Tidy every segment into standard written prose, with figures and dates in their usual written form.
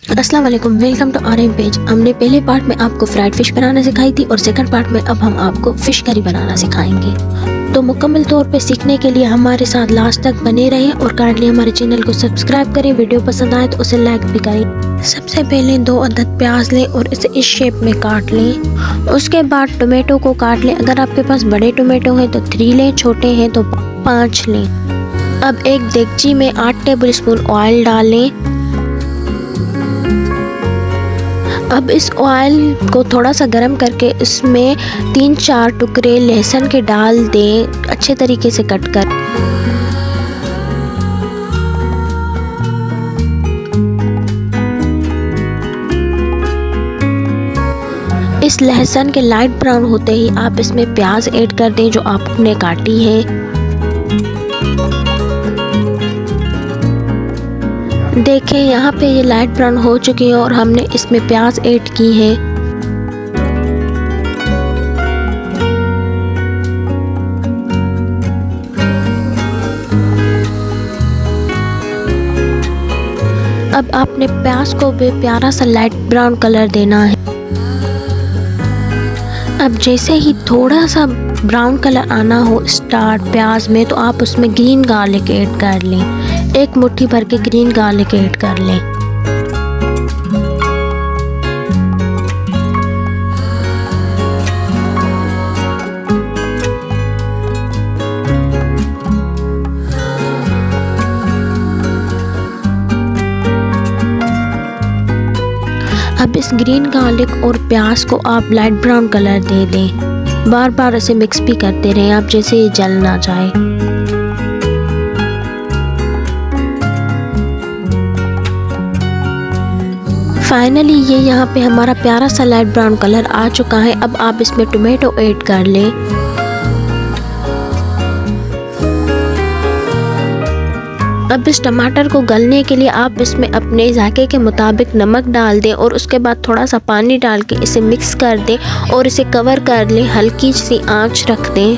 अस्सलाम वालेकुम, welcome to R M page. हमने पहले पार्ट में आपको फ्राइड फिश बनाना सिखाई थी और सेकंड पार्ट में अब हम आपको फिश करी बनाना सिखाएंगे। तो मुकम्मल तौर पे सीखने के लिए हमारे साथ लास्ट तक बने रहें और काइंडली हमारे चैनल को सब्सक्राइब करें। वीडियो पसंद आए तो उसे लाइक भी करें। सबसे पहले 2 अदद प्याज लें और इसे इस शेप में काट लें। उसके बाद टोमेटो को काट लें। अगर आपके पास बड़े टोमेटो हैं तो 3 लें, छोटे हैं तो 5 लें। अब एक देगची में 8 टेबल स्पून ऑयल डालें। अब इस ऑयल को थोड़ा सा गर्म करके इसमें 3-4 टुकड़े लहसुन के डाल दें, अच्छे तरीके से कट कर। इस लहसुन के लाइट ब्राउन होते ही आप इसमें प्याज ऐड कर दें जो आपने काटी है। देखें यहाँ पे ये लाइट ब्राउन हो चुकी है और हमने इसमें प्याज ऐड की है। अब आपने प्याज को भी प्यारा सा लाइट ब्राउन कलर देना है। अब जैसे ही थोड़ा सा ब्राउन कलर आना हो स्टार्ट प्याज में, तो आप उसमें ग्रीन गार्लिक ऐड कर लें। 1 मुट्ठी भर के ग्रीन गार्लिक ऐड कर लें। अब इस ग्रीन गार्लिक और प्याज को आप लाइट ब्राउन कलर दे दें। बार बार इसे मिक्स भी करते रहें आप, जैसे ये जल ना जाए। फाइनली ये यहाँ पे हमारा प्यारा सा लाइट ब्राउन कलर आ चुका है। अब आप इसमें टोमेटो ऐड कर लें। अब इस टमाटर को गलने के लिए आप इसमें अपने जायके के मुताबिक नमक डाल दें और उसके बाद थोड़ा सा पानी डाल के इसे मिक्स कर दें और इसे कवर कर लें। हल्की सी आंच रख दें।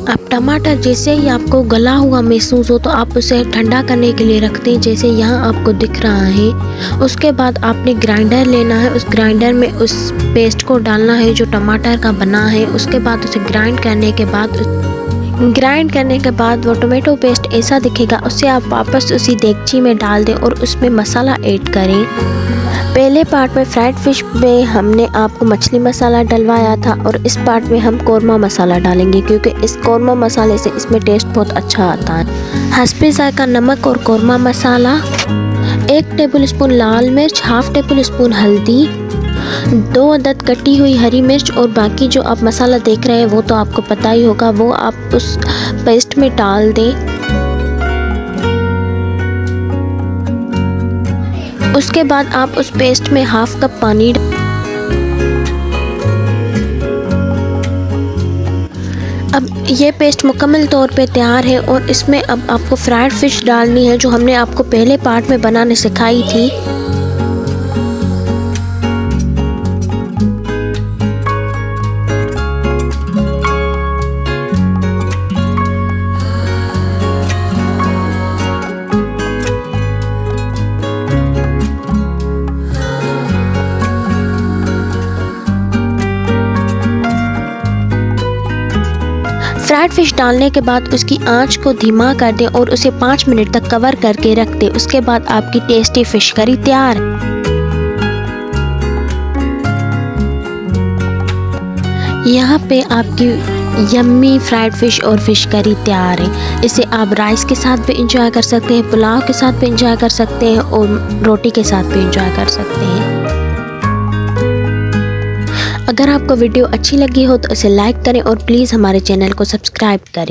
अब टमाटर जैसे ही आपको गला हुआ महसूस हो तो आप उसे ठंडा करने के लिए रख दें, जैसे यहाँ आपको दिख रहा है। उसके बाद आपने ग्राइंडर लेना है। उस ग्राइंडर में उस पेस्ट को डालना है जो टमाटर का बना है। उसके बाद उसे ग्राइंड करने के बाद वो टोमेटो पेस्ट ऐसा दिखेगा। उसे आप वापस उसी देगची में डाल दें और उसमें मसाला ऐड करें। पहले पार्ट में फ्राइड फिश में हमने आपको मछली मसाला डलवाया था और इस पार्ट में हम कोरमा मसाला डालेंगे, क्योंकि इस कोरमा मसाले से इसमें टेस्ट बहुत अच्छा आता है। हस्बे जायका नमक और कोरमा मसाला, 1 टेबल स्पून लाल मिर्च, 1/2 टेबल स्पून हल्दी, 2 अदद कटी हुई हरी मिर्च और बाकी जो आप मसाला देख रहे हैं वो तो आपको पता ही होगा, वो आप उस पेस्ट में डाल दें। उसके बाद आप उस पेस्ट में 1/2 कप पानी। अब ये पेस्ट मुकम्मल तौर पे तैयार है और इसमें अब आपको फ्राइड फिश डालनी है जो हमने आपको पहले पार्ट में बनाने सिखाई थी। फ्राइड फिश डालने के बाद उसकी आंच को धीमा कर दें और उसे 5 मिनट तक कवर करके रख दें। उसके बाद आपकी टेस्टी फिश करी तैयार है। यहाँ पे आपकी यम्मी फ्राइड फिश और फिश करी तैयार है। इसे आप राइस के साथ भी इंजॉय कर सकते हैं, पुलाव के साथ भी इंजॉय कर सकते हैं और रोटी के साथ भी इंजॉय कर सकते हैं। अगर आपको वीडियो अच्छी लगी हो तो इसे लाइक करें और प्लीज़ हमारे चैनल को सब्सक्राइब करें।